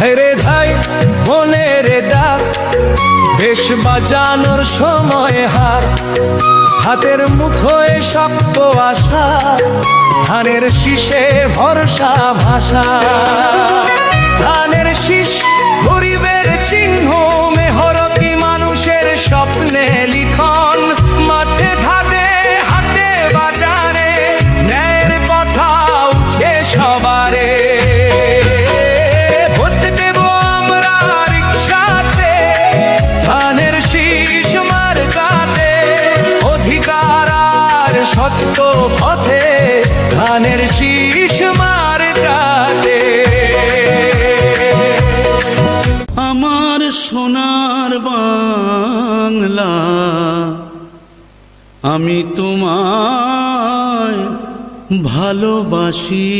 হেরে ধাই মনের ডাক, বেশ বাজানোর সময় হার, হাতের মুঠোয় শক্ত আশা, ধানের শীষে ভরসা ভাষা। ধানের শীষ গরিবের চিহ্ন, মেহরতি মানুষের স্বপ্নে লিখন, মাঠে ঘাটে হাটে বাজারে ন্যায়ের কথা উঠে সবারে। ভোট দেব আমরা রিকশাতে, ধানের শীষ মার্কাতে, অধিকার আর সত্য পথে ধানের শীষ মার্কাতে। আমার সোনার বাংলা, আমি তোমায় ভালোবাসি।